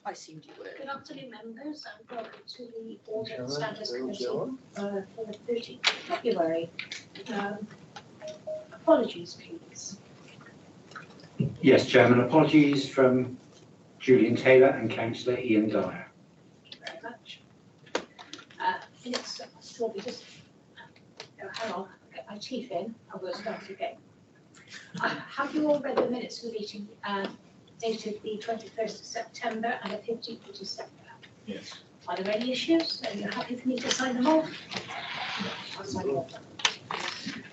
I assumed you would. Good afternoon, members, and welcome to the Audit and Standards Committee for the 13th of February. Apologies, please. Yes, Chairman. Apologies from Julian Taylor and Councillor Ian Dyer. Thank you very much. Minutes, shall we just hang on, get my teeth in, and we'll start again. Have you all read the minutes of the meeting dated the 21st of September and the 15th of December? Yes. Are there any issues? Are you happy for me to sign them off? I'll sign them off.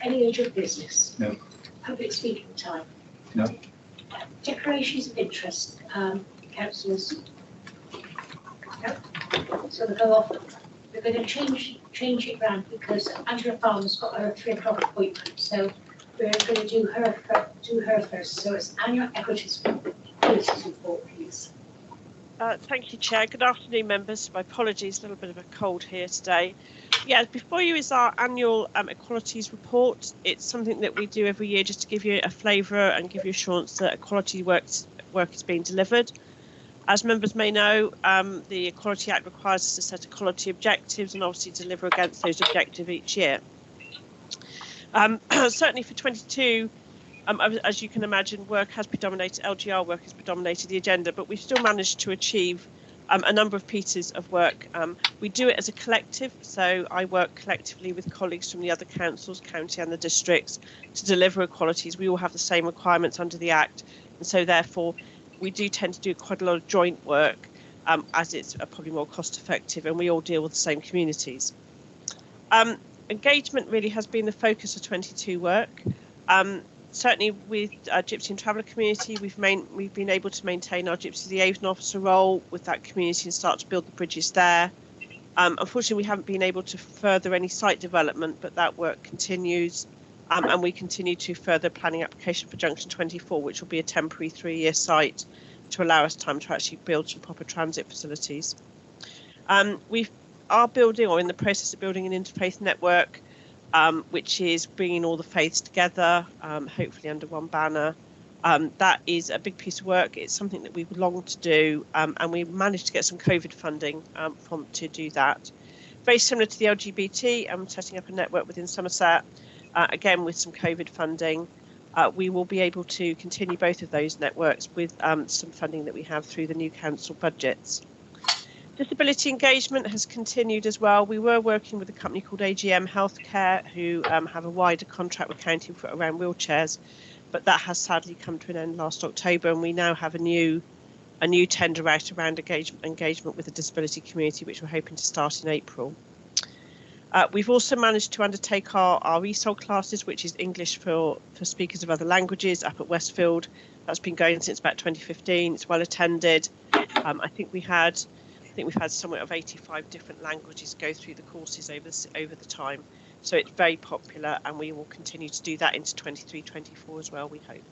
Any urgent business? No. Public speaking time? No. Declarations of interest, councillors? No. So we'll go off. We're going to change it round because Angela Farmer's got her 3 o'clock appointment, so we're going to do her first. So it's annual equities policies report, please. Thank you, Chair. Good afternoon, members. My apologies, a little bit of a cold here today. Yeah, before you is our annual equalities report. It's something that we do every year just to give you a flavour and give you assurance that equality work is being delivered. As members may know, the Equality Act requires us to set equality objectives and obviously deliver against those objectives each year. Certainly for 22, as you can imagine, work has predominated, LGR work has predominated the agenda, but we've still managed to achieve a number of pieces of work. We do it as a collective, so I work collectively with colleagues from the other councils, county and the districts to deliver equalities. We all have the same requirements under the Act, and so therefore we do tend to do quite a lot of joint work as it's probably more cost effective, and we all deal with the same communities. Engagement really has been the focus of 22 work. Certainly with Gypsy and Traveller community, we've been able to maintain our Gypsy liaison officer role with that community and start to build the bridges there. Unfortunately, we haven't been able to further any site development, but that work continues. And we continue to further planning application for Junction 24, which will be a temporary 3-year site to allow us time to actually build some proper transit facilities. We are building, or in the process of building, an interfaith network, which is bringing all the faiths together, hopefully under one banner. That is a big piece of work. It's something that we've longed to do, and we managed to get some COVID funding to do that. Very similar to the LGBT, I'm setting up a network within Somerset. Again, with some COVID funding, we will be able to continue both of those networks with some funding that we have through the new council budgets. Disability engagement has continued as well. We were working with a company called AGM Healthcare, who have a wider contract with county for around wheelchairs, but that has sadly come to an end last October, and we now have a new tender out around engagement with the disability community, which we're hoping to start in April. We've also managed to undertake our ESOL classes, which is English for speakers of other languages, up at Westfield. That's been going since about 2015. It's well attended. I think we've had somewhere of 85 different languages go through the courses over the time. So it's very popular, and we will continue to do that into 23-24 as well, we hope.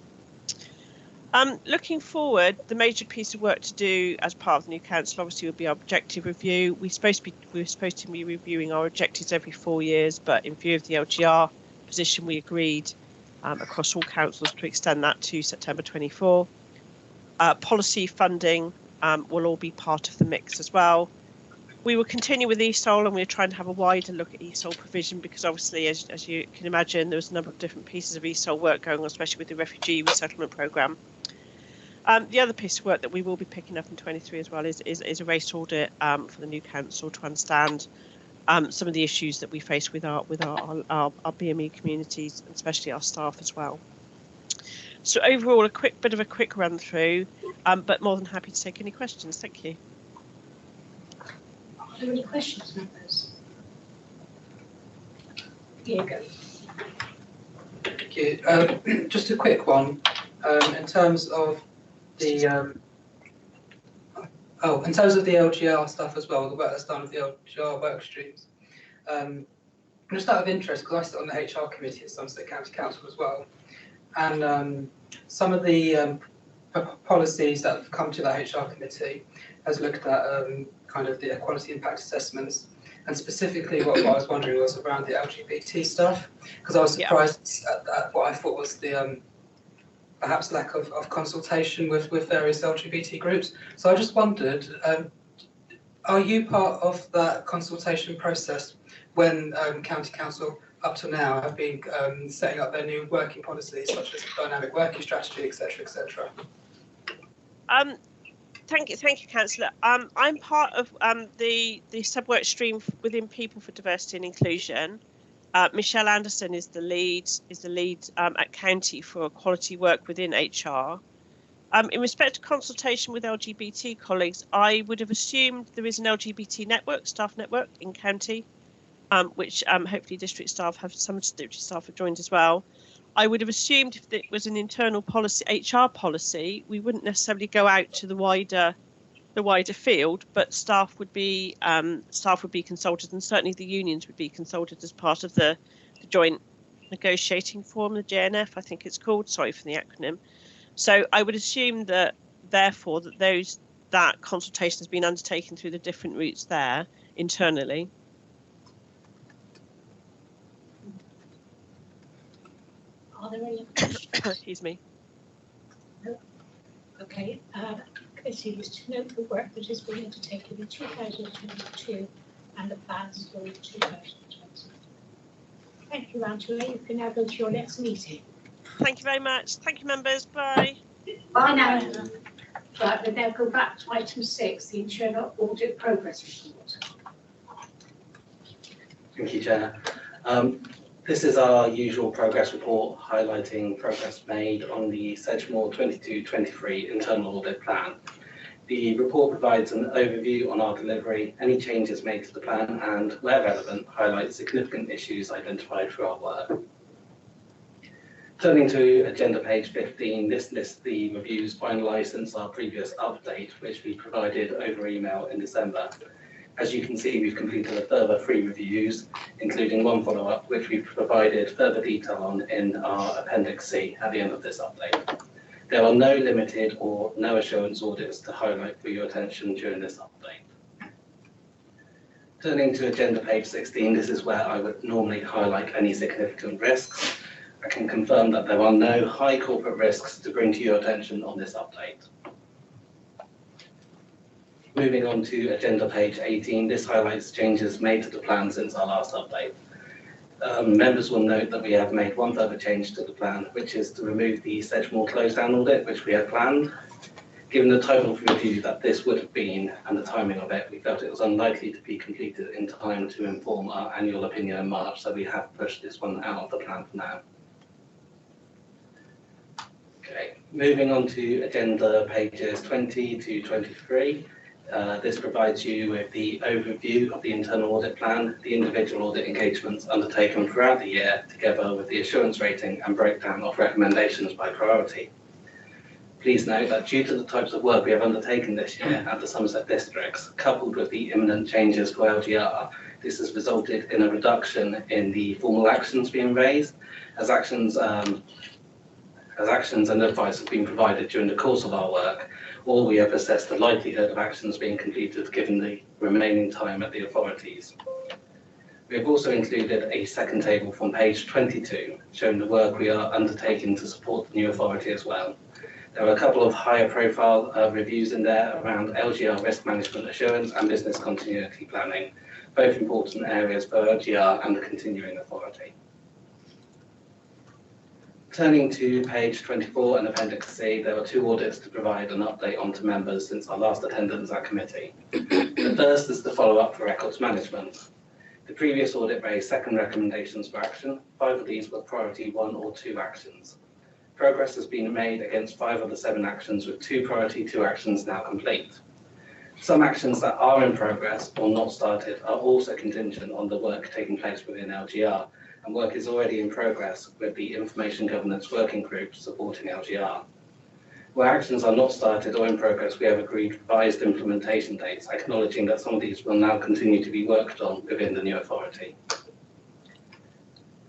Looking forward, the major piece of work to do as part of the new council obviously will be our objective review. We were supposed to be reviewing our objectives every 4 years, but in view of the LGR position, we agreed across all councils to extend that to September 24. Policy funding will all be part of the mix as well. We will continue with ESOL, and we're trying to have a wider look at ESOL provision because obviously, as you can imagine, there was a number of different pieces of ESOL work going on, especially with the refugee resettlement programme. The other piece of work that we will be picking up in 23 as well is a race audit for the new council to understand some of the issues that we face with our BME communities, and especially our staff as well. So overall, a quick run through, but more than happy to take any questions. Thank you. Are there any questions, members? Here you go. Thank you. Just a quick one. In terms of the LGR stuff as well, the work that's done with the LGR work streams. Just out of interest, because I sit on the HR committee at Somerset County Council as well, and some of the policies that have come to that HR committee has looked at kind of the equality impact assessments, and specifically what I was wondering was around the LGBT stuff, because I was surprised at what I thought was the perhaps lack of consultation with various LGBT groups. So I just wondered, are you part of that consultation process when County Council up to now have been setting up their new working policies, such as dynamic working strategy, etc., etc.? Thank you, Councillor. I'm part of the sub-work stream within People for Diversity and Inclusion. Michelle Anderson is the lead at County for quality work within HR. In respect to consultation with LGBT colleagues, I would have assumed there is an LGBT staff network in County, which hopefully district staff some district staff have joined as well. I would have assumed if it was an internal policy, HR policy, we wouldn't necessarily go out to the wider field, but staff would be consulted, and certainly the unions would be consulted as part of the joint negotiating forum, the JNF, I think it's called. Sorry for the acronym. So I would assume that therefore that consultation has been undertaken through the different routes there internally. Are there any questions? Excuse me. No? Okay. Committee was to note the work that has been undertaken in 2022 and the plans for 2020. Thank you, Angela. You can now go to your next meeting. Thank you very much. Thank you, members. Bye. Bye now. Right, we now go back to item 6, the internal audit progress report. Thank you, Chair. This is our usual progress report highlighting progress made on the Sedgemoor 22-23 internal audit plan. The report provides an overview on our delivery, any changes made to the plan, and, where relevant, highlights significant issues identified through our work. Turning to agenda page 15, this lists the reviews finalised since our previous update, which we provided over email in December. As you can see, we've completed a further 3 reviews, including 1 follow-up, which we've provided further detail on in our Appendix C at the end of this update. There are no limited or no assurance audits to highlight for your attention during this update. Turning to agenda page 16, this is where I would normally highlight any significant risks. I can confirm that there are no high corporate risks to bring to your attention on this update. Moving on to agenda page 18, this highlights changes made to the plan since our last update. Members will note that we have made 1 further change to the plan, which is to remove the Sedgemoor close-down audit, which we had planned. Given the type of review that this would have been and the timing of it, we felt it was unlikely to be completed in time to inform our annual opinion in March, so we have pushed this one out of the plan for now. Okay, moving on to agenda pages 20 to 23. This provides you with the overview of the internal audit plan, the individual audit engagements undertaken throughout the year, together with the assurance rating and breakdown of recommendations by priority. Please note that due to the types of work we have undertaken this year at the Somerset districts, coupled with the imminent changes to LGR, this has resulted in a reduction in the formal actions being raised, as actions and advice have been provided during the course of our work, or we have assessed the likelihood of actions being completed given the remaining time at the authorities. We have also included a second table from page 22, showing the work we are undertaking to support the new authority as well. There are a couple of higher profile reviews in there around LGR risk management assurance and business continuity planning, both important areas for LGR and the continuing authority. Turning to page 24 and Appendix C, there are 2 audits to provide an update on to members since our last attendance at committee. The first is the follow-up for records management. The previous audit raised 2nd recommendations for action. 5 of these were priority 1 or 2 actions. Progress has been made against 5 of the 7 actions, with 2 priority 2 actions now complete. Some actions that are in progress or not started are also contingent on the work taking place within LGR, and work is already in progress with the Information Governance Working Group supporting LGR. Where actions are not started or in progress, we have agreed revised implementation dates, acknowledging that some of these will now continue to be worked on within the new authority.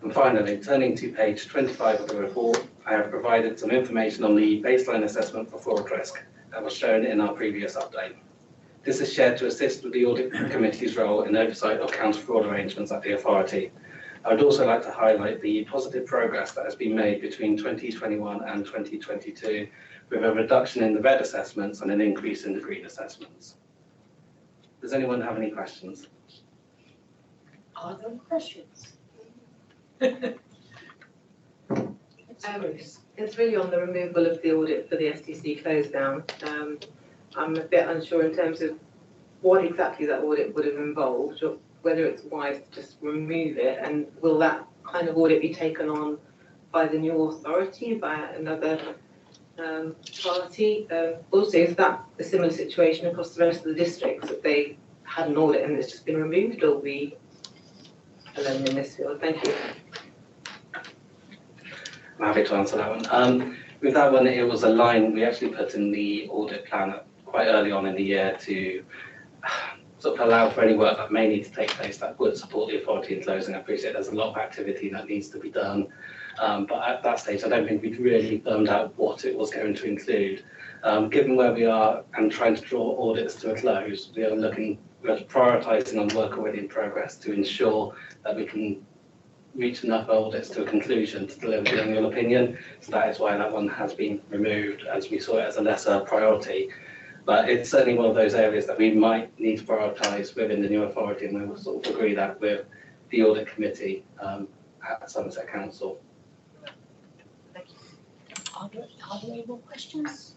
And finally, turning to page 25 of the report, I have provided some information on the baseline assessment for fraud risk that was shown in our previous update. This is shared to assist with the Audit Committee's role in oversight of counter-fraud arrangements at the authority, I would also like to highlight the positive progress that has been made between 2021 and 2022, with a reduction in the red assessments and an increase in the green assessments. Does anyone have any questions? Are there any questions? It's really on the removal of the audit for the STC close down. I'm a bit unsure in terms of what exactly that audit would have involved, or whether it's wise to just remove it, and will that kind of audit be taken on by the new authority, by another party? Also, is that a similar situation across the rest of the districts, that they had an audit and it's just been removed, or we alone in this field? Thank you. I'm happy to answer that one. With that one, it was a line we actually put in the audit plan quite early on in the year to sort of allow for any work that may need to take place that would support the authority in closing. I appreciate there's a lot of activity that needs to be done, but at that stage, I don't think we'd really firmed out what it was going to include. Given where we are and trying to draw audits to a close, we're prioritising on work already in progress to ensure that we can reach enough audits to a conclusion to deliver the annual opinion. So that is why that one has been removed, as we saw it as a lesser priority. But it's certainly one of those areas that we might need to prioritise within the new authority, and we will sort of agree that with the audit committee at Somerset Council. Are there any more questions?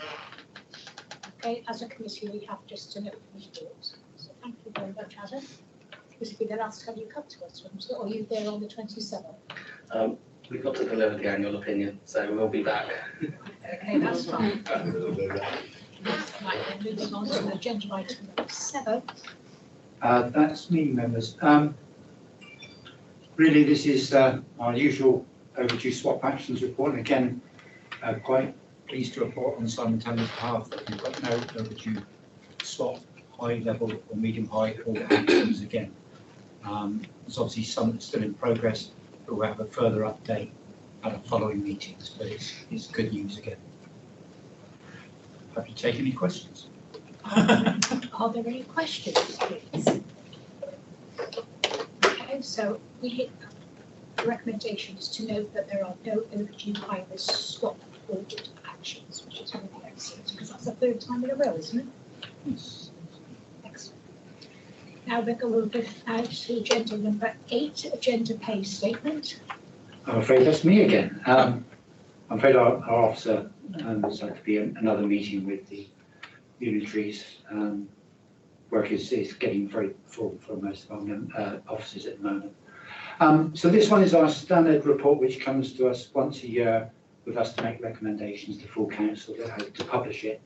Okay, as a committee, we have just an open report. So thank you very much, Adam. This will be the last time you come to us, or are you there on the 27th? We've got to deliver the annual opinion, so we'll be back. Okay, that's fine. Right, then moving on to agenda item number 7. That's me, members. Really, this is our usual overdue swap actions report, and again, quite pleased to report on Simon Taylor's behalf that we've got no overdue swap, high level or medium high, or actions again. There's obviously some that's still in progress, but we'll have a further update at our following meetings, but it's good news again. Happy to take any questions. Are there any questions, please? Okay, so the recommendation is to note that there are no overdue high risk swap audit actions, which is really excellent, because that's the 3rd time in a row, isn't it? Yes. Excellent. Now we're going to move now to agenda number 8, agenda pay statement. I'm afraid that's me again. I'm afraid our officer there's had to be another meeting with the unitaries. Work is getting very full for most of our officers at the moment. So this one is our standard report, which comes to us once a year with us to make recommendations to full council to publish it,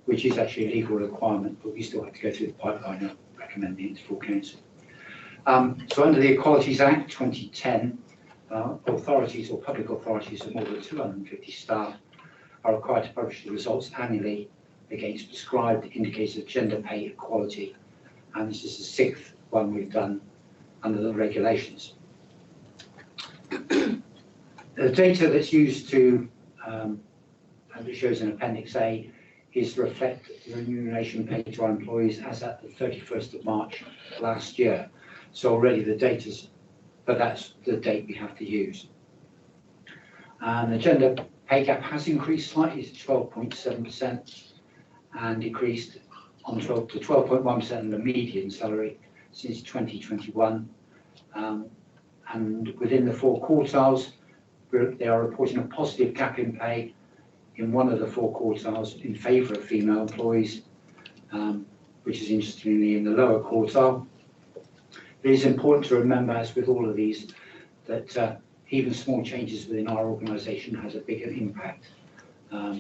which is actually a legal requirement, but we still have to go through the pipeline of recommending it to full council. So under the Equalities Act 2010, authorities or public authorities of more than 250 staff are required to publish the results annually against prescribed indicators of gender pay equality, and this is the 6th one we've done under the regulations. The data that's used to, and it shows in Appendix A, is to reflect the remuneration paid to our employees as at the 31st of March last year. So already the data's, but that's the date we have to use. And the gender pay gap has increased slightly to 12.7% and decreased on to 12.1% in the median salary since 2021. And within the 4 quartiles, they are reporting a positive gap in pay in one of the 4 quartiles in favour of female employees, which is interestingly in the lower quartile. It is important to remember, as with all of these, that even small changes within our organisation has a bigger impact.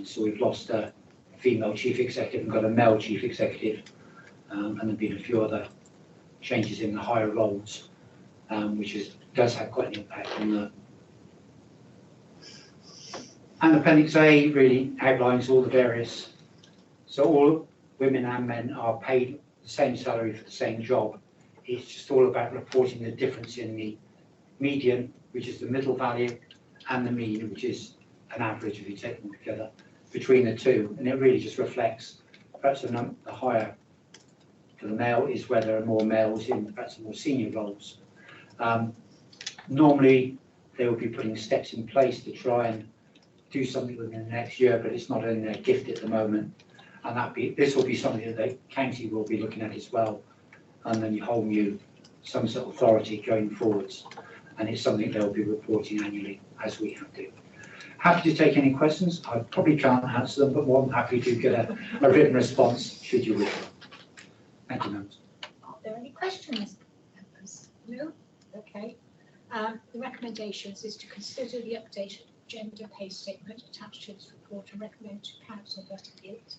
So we've lost a female chief executive and got a male chief executive, and there have been a few other changes in the higher roles, which does have quite an impact on the. And Appendix A really outlines all the various, so all women and men are paid the same salary for the same job. It's just all about reporting the difference in the median, which is the middle value, and the mean, which is an average if you take them together between the two. And it really just reflects perhaps the higher for the male is where there are more males in perhaps more senior roles. Normally, they will be putting steps in place to try and do something within the next year, but it's not in their gift at the moment. And this will be something that the county will be looking at as well, and then you hold you some sort of authority going forwards. And it's something they'll be reporting annually, as we have to. Happy to take any questions. I probably can't answer them, but more than happy to get a written response should you wish. Thank you, members. Are there any questions? No? Okay. The recommendations is to consider the updated gender pay statement attached to this report and recommend to council that it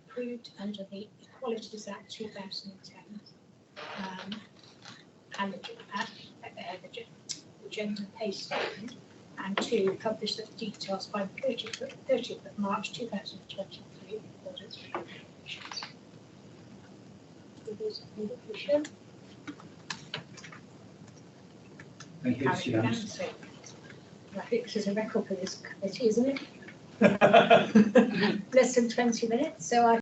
approved under the Equalities Act 2010 and the gender pay statement, and to publish the details by the 30th of March 2023. Thank you, Mr. Jones. I think this is a record for this committee, isn't it? Less than 20 minutes, so I